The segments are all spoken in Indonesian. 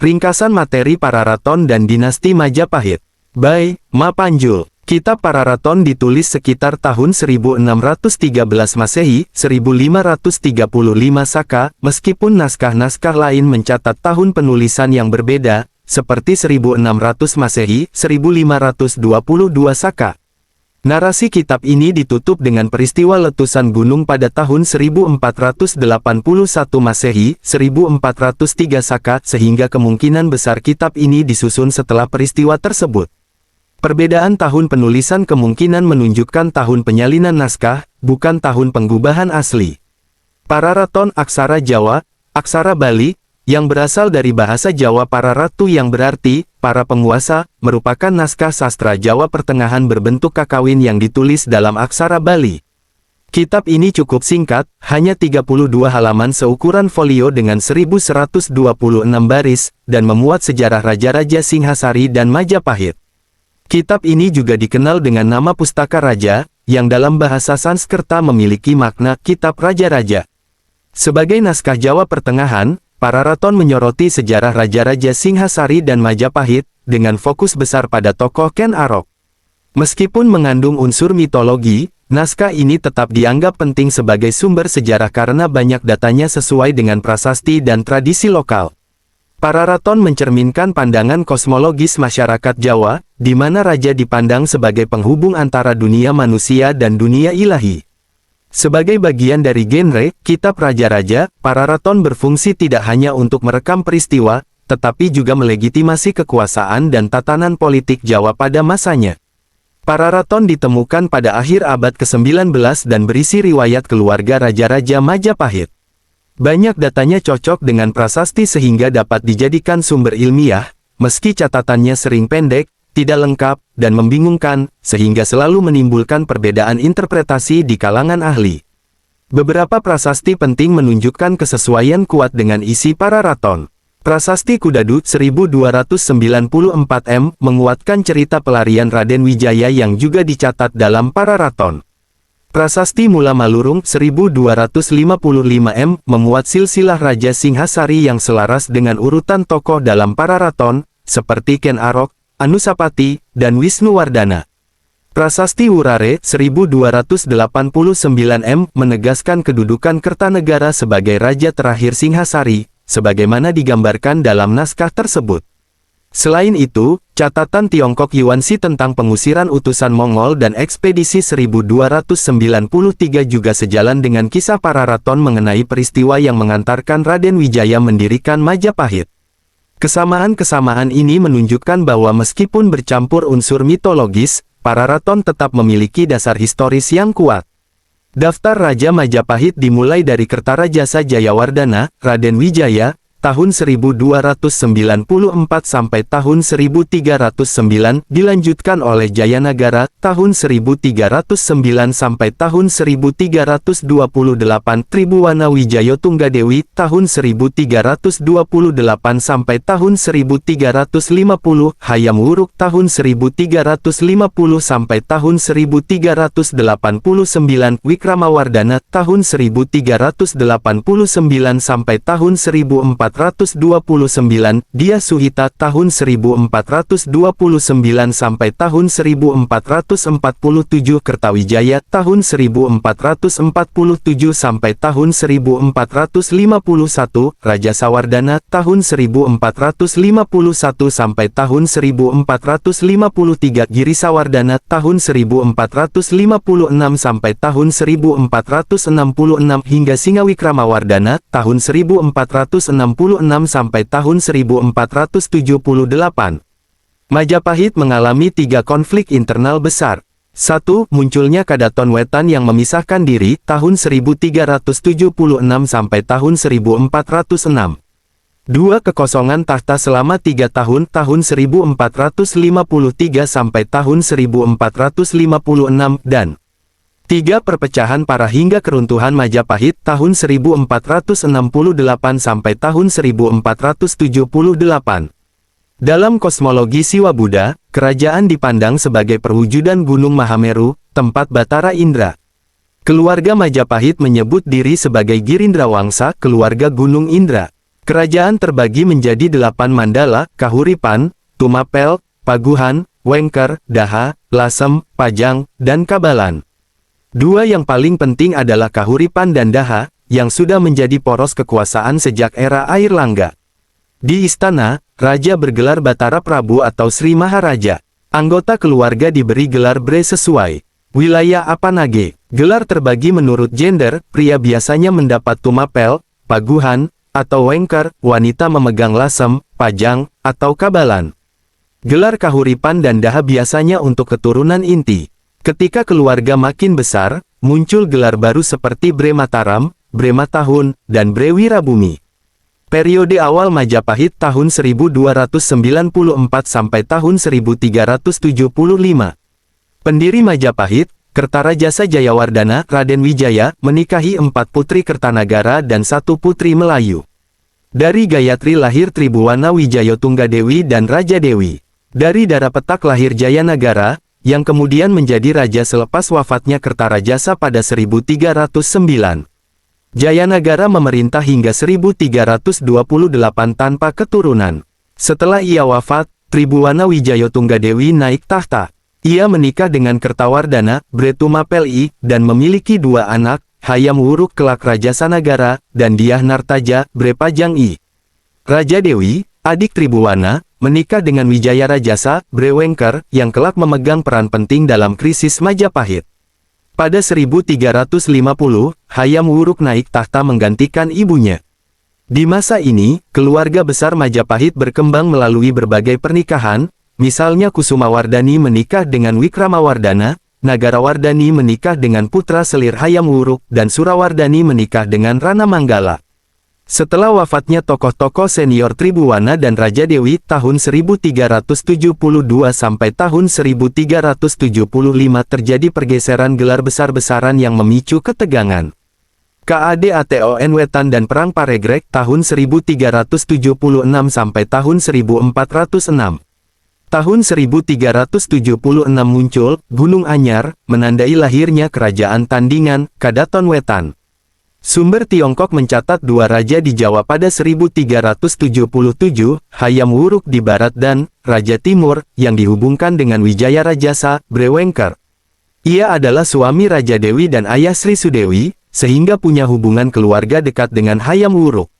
Ringkasan materi Pararaton dan Dinasti Majapahit. By Ma Panjul. Kitab Pararaton ditulis sekitar tahun 1613 Masehi, 1535 Saka, meskipun naskah-naskah lain mencatat tahun penulisan yang berbeda, seperti 1600 Masehi, 1522 Saka. Narasi kitab ini ditutup dengan peristiwa letusan gunung pada tahun 1481 Masehi, 1403 Saka, sehingga kemungkinan besar kitab ini disusun setelah peristiwa tersebut. Perbedaan tahun penulisan kemungkinan menunjukkan tahun penyalinan naskah, bukan tahun penggubahan asli. Pararaton aksara Jawa, aksara Bali, yang berasal dari bahasa Jawa Pararatu yang berarti para penguasa, merupakan naskah sastra Jawa Pertengahan berbentuk kakawin yang ditulis dalam aksara Bali. Kitab ini cukup singkat, hanya 32 halaman seukuran folio dengan 1126 baris, dan memuat sejarah raja-raja Singhasari dan Majapahit. Kitab ini juga dikenal dengan nama Pustaka Raja, yang dalam bahasa Sanskerta memiliki makna kitab raja-raja. Sebagai naskah Jawa Pertengahan, Pararaton menyoroti sejarah raja-raja Singhasari dan Majapahit, dengan fokus besar pada tokoh Ken Arok. Meskipun mengandung unsur mitologi, naskah ini tetap dianggap penting sebagai sumber sejarah karena banyak datanya sesuai dengan prasasti dan tradisi lokal. Pararaton mencerminkan pandangan kosmologis masyarakat Jawa, di mana raja dipandang sebagai penghubung antara dunia manusia dan dunia ilahi. Sebagai bagian dari genre Kitab Raja-Raja, Pararaton berfungsi tidak hanya untuk merekam peristiwa, tetapi juga melegitimasi kekuasaan dan tatanan politik Jawa pada masanya. Pararaton ditemukan pada akhir abad ke-19 dan berisi riwayat keluarga Raja-Raja Majapahit. Banyak datanya cocok dengan prasasti sehingga dapat dijadikan sumber ilmiah, meski catatannya sering pendek, tidak lengkap, dan membingungkan, sehingga selalu menimbulkan perbedaan interpretasi di kalangan ahli. Beberapa prasasti penting menunjukkan kesesuaian kuat dengan isi Pararaton. Prasasti Kudadu 1294 M menguatkan cerita pelarian Raden Wijaya yang juga dicatat dalam Pararaton. Prasasti Mula Malurung 1255 M memuat silsilah Raja Singhasari yang selaras dengan urutan tokoh dalam Pararaton, seperti Ken Arok, Anusapati, dan Wisnuwardana. Prasasti Wurare 1289 M menegaskan kedudukan Kertanegara sebagai raja terakhir Singhasari, sebagaimana digambarkan dalam naskah tersebut. Selain itu, catatan Tiongkok Yuansi tentang pengusiran utusan Mongol dan ekspedisi 1293 juga sejalan dengan kisah Pararaton mengenai peristiwa yang mengantarkan Raden Wijaya mendirikan Majapahit. Kesamaan-kesamaan ini menunjukkan bahwa meskipun bercampur unsur mitologis, Pararaton tetap memiliki dasar historis yang kuat. Daftar Raja Majapahit dimulai dari Kertarajasa Jayawardana, Raden Wijaya, tahun 1294 sampai tahun 1309, dilanjutkan oleh Jayanagara, tahun 1309 sampai tahun 1328, Tribuwana Wijayo Tunggadewi, tahun 1328 sampai tahun 1350, Hayam Wuruk, tahun 1350 sampai tahun 1389, Wikramawardana, tahun 1389 sampai tahun 1429, Dia Suhita, tahun 1429 sampai tahun 1447, Kertawijaya, tahun 1447 sampai tahun 1451, Raja Sawardana, tahun 1451 sampai tahun 1453, Giri Sawardana, tahun 1456 sampai tahun 1466, hingga Singawikramawardana, tahun 1466 sampai tahun 1478. Majapahit mengalami 3 konflik internal besar. 1. Munculnya Kadaton Wetan yang memisahkan diri, tahun 1376 sampai tahun 1406. 2. Kekosongan tahta selama 3 tahun, tahun 1453 sampai tahun 1456, dan 3. Perpecahan parah hingga keruntuhan Majapahit, tahun 1468 sampai tahun 1478. Dalam kosmologi Siwa Buddha, kerajaan dipandang sebagai perwujudan Gunung Mahameru, tempat Batara Indra. Keluarga Majapahit menyebut diri sebagai Girindrawangsa, keluarga Gunung Indra. Kerajaan terbagi menjadi 8 mandala: Kahuripan, Tumapel, Paguhan, Wengker, Daha, Lasem, Pajang, dan Kabalan. Dua yang paling penting adalah Kahuripan dan Daha, yang sudah menjadi poros kekuasaan sejak era Airlangga. Di istana, raja bergelar Batara Prabu atau Sri Maharaja. Anggota keluarga diberi gelar Bre sesuai wilayah Apanage. Gelar terbagi menurut gender, pria biasanya mendapat Tumapel, Paguhan, atau Wengker, wanita memegang Lasem, Pajang, atau Kabalan. Gelar Kahuripan dan Daha biasanya untuk keturunan inti. Ketika keluarga makin besar, muncul gelar baru seperti Bre Mataram, Bre Matahun, dan Bre Wirabumi. Periode awal Majapahit tahun 1294 sampai tahun 1375. Pendiri Majapahit, Kertarajasa Jayawardana, Raden Wijaya, menikahi 4 putri Kertanagara dan 1 putri Melayu. Dari Gayatri lahir Tribuwana Wijayotunggadewi dan Raja Dewi. Dari Dara Petak lahir Jayanagara, yang kemudian menjadi raja selepas wafatnya Kertarajasa pada 1309. Jayanagara memerintah hingga 1328 tanpa keturunan. Setelah ia wafat, Tribuwana Wijayotunggadewi naik tahta. Ia menikah dengan Kertawardana, Bre Tumapel I, dan memiliki 2 anak, Hayam Wuruk kelak Raja Sanagara, dan Diah Nartaja, Bre Pajang I. Raja Dewi, adik Tribuwana, menikah dengan Wijaya Rajasa, Bre Wengker, yang kelak memegang peran penting dalam krisis Majapahit. Pada 1350, Hayam Wuruk naik tahta menggantikan ibunya. Di masa ini, keluarga besar Majapahit berkembang melalui berbagai pernikahan, misalnya Kusumawardani menikah dengan Wikramawardana, Nagarawardani menikah dengan putra selir Hayam Wuruk, dan Surawardani menikah dengan Rana Manggala. Setelah wafatnya tokoh-tokoh senior Tribuwana dan Raja Dewi tahun 1372 sampai tahun 1375 terjadi pergeseran gelar besar-besaran yang memicu ketegangan. KADATON Wetan dan Perang Paregrek tahun 1376 sampai tahun 1406. Tahun 1376 muncul Gunung Anyar, menandai lahirnya Kerajaan Tandingan, Kadaton Wetan. Sumber Tiongkok mencatat 2 raja di Jawa pada 1377, Hayam Wuruk di barat dan Raja Timur, yang dihubungkan dengan Wijaya Rajasa, Bre Wengker. Ia adalah suami Raja Dewi dan ayah Sri Sudewi, sehingga punya hubungan keluarga dekat dengan Hayam Wuruk.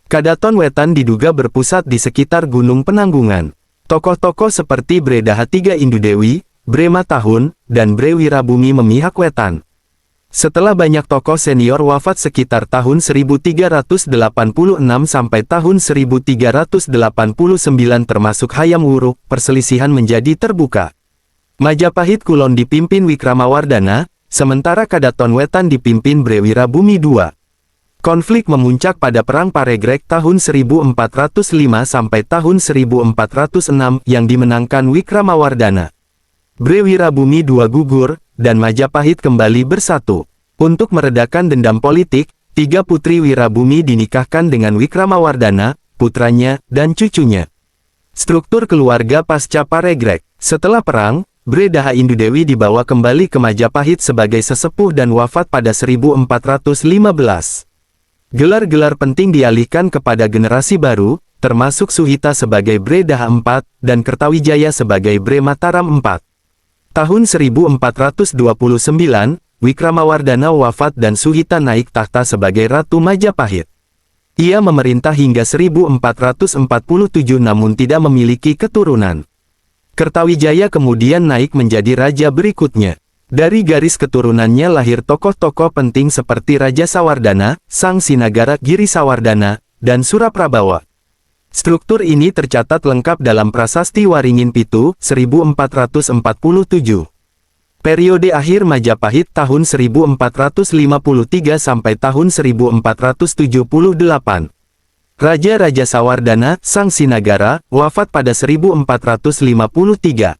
Kadaton Wetan diduga berpusat di sekitar Gunung Penanggungan. Tokoh-tokoh seperti Bre Daha Tiga Indudewi, Bre Matahun, dan Bre Wirabumi memihak Wetan. Setelah banyak tokoh senior wafat sekitar tahun 1386 sampai tahun 1389 termasuk Hayam Wuruk, perselisihan menjadi terbuka. Majapahit Kulon dipimpin Wikramawardana, sementara Kadaton Wetan dipimpin Bre Wirabumi II. Konflik memuncak pada Perang Paregrek tahun 1405 sampai tahun 1406 yang dimenangkan Wikramawardana. Bre Wirabumi II gugur, dan Majapahit kembali bersatu. Untuk meredakan dendam politik, 3 putri Wirabumi dinikahkan dengan Wikramawardana, putranya, dan cucunya. Struktur keluarga pasca Paregrek. Setelah perang, Bre Daha Indudewi dibawa kembali ke Majapahit sebagai sesepuh dan wafat pada 1415. Gelar-gelar penting dialihkan kepada generasi baru, termasuk Suhita sebagai Bre Daha IV, dan Kertawijaya sebagai Bre Mataram IV. Tahun 1429, Wikramawardana wafat dan Suhita naik tahta sebagai Ratu Majapahit. Ia memerintah hingga 1447 namun tidak memiliki keturunan. Kertawijaya kemudian naik menjadi raja berikutnya. Dari garis keturunannya lahir tokoh-tokoh penting seperti Raja Sawardana, Sang Sinagara Giri Sawardana, dan Suraprabawa. Struktur ini tercatat lengkap dalam Prasasti Waringin Pitu, 1447. Periode akhir Majapahit tahun 1453 sampai tahun 1478. Raja-Raja Sawardana, Sang Sinagara, wafat pada 1453.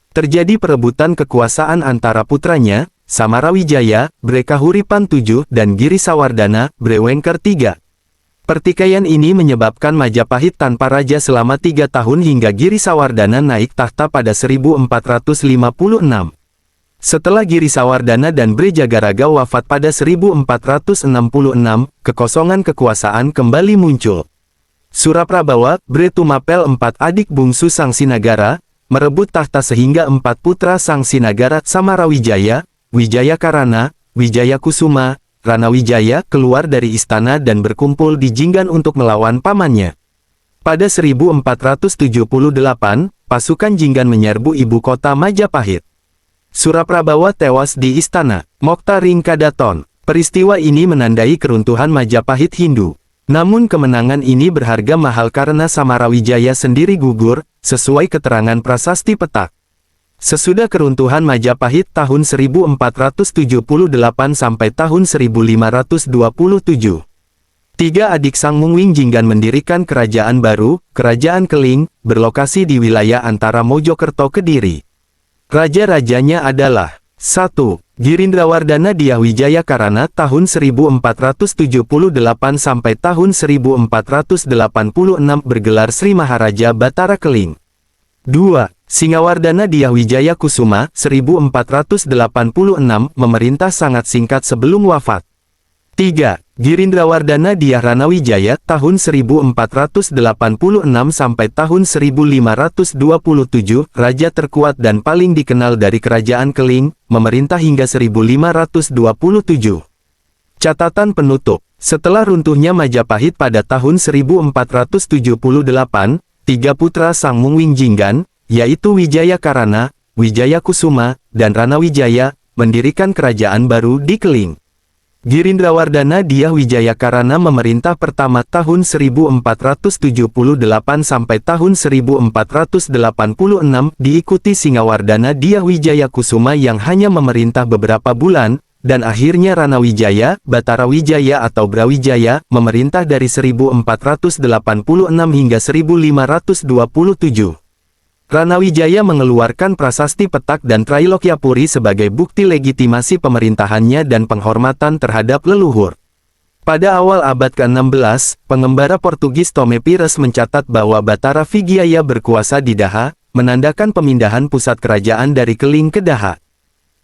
Terjadi perebutan kekuasaan antara putranya, Samarawijaya, Bre Kahuripan VII, dan Giri Sawardana, Bre Wengker III. Pertikaian ini menyebabkan Majapahit tanpa raja selama 3 tahun hingga Giri Sawardana naik tahta pada 1456. Setelah Giri Sawardana dan Bre Jagaraga wafat pada 1466, kekosongan kekuasaan kembali muncul. Suraprabawa, Bretumapel 4 adik bungsu Sang Sinagara, merebut tahta sehingga 4 putra Sang Sinagara Samarawijaya, Wijayakarana, Wijayakusuma, Ranawijaya keluar dari istana dan berkumpul di Jinggan untuk melawan pamannya. Pada 1478, pasukan Jinggan menyerbu ibu kota Majapahit. Suraprabawa tewas di istana Moktaringkadaton. Peristiwa ini menandai keruntuhan Majapahit Hindu. Namun kemenangan ini berharga mahal karena Samarawijaya sendiri gugur, sesuai keterangan prasasti petak. Sesudah keruntuhan Majapahit tahun 1478 sampai tahun 1527, 3 adik Sang Mungwing Jinggan mendirikan kerajaan baru, Kerajaan Keling, berlokasi di wilayah antara Mojokerto Kediri. Raja-rajanya adalah 1. Girindrawardana Dyah Wijayakarana tahun 1478 sampai tahun 1486 bergelar Sri Maharaja Batara Keling. 2. Singawardana Dyah Wijayakusuma 1486 memerintah sangat singkat sebelum wafat. 3. Girindrawardana Dyah Ranawijaya tahun 1486 sampai tahun 1527 raja terkuat dan paling dikenal dari Kerajaan Keling, memerintah hingga 1527. Catatan penutup. Setelah runtuhnya Majapahit pada tahun 1478, 3 putra Sang Mungwing Jinggan, yaitu Wijayakarana, Wijayakusuma, dan Ranawijaya, mendirikan kerajaan baru di Keling. Girindrawardana Dyah Wijayakarana memerintah pertama tahun 1478 sampai tahun 1486, diikuti Singawardana Dyah Wijayakusuma yang hanya memerintah beberapa bulan, dan akhirnya Ranawijaya, Batarawijaya atau Brawijaya, memerintah dari 1486 hingga 1527. Ranawijaya mengeluarkan prasasti petak dan Trailokyapuri sebagai bukti legitimasi pemerintahannya dan penghormatan terhadap leluhur. Pada awal abad ke-16, pengembara Portugis Tome Pires mencatat bahwa Batara Vigiaya berkuasa di Daha, menandakan pemindahan pusat kerajaan dari Keling ke Daha.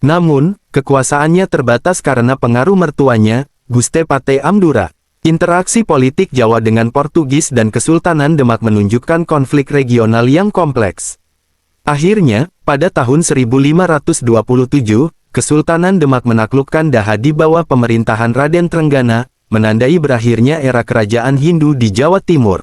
Namun, kekuasaannya terbatas karena pengaruh mertuanya, Guste Pate Amdura. Interaksi politik Jawa dengan Portugis dan Kesultanan Demak menunjukkan konflik regional yang kompleks. Akhirnya, pada tahun 1527, Kesultanan Demak menaklukkan Daha di bawah pemerintahan Raden Trenggana, menandai berakhirnya era kerajaan Hindu di Jawa Timur.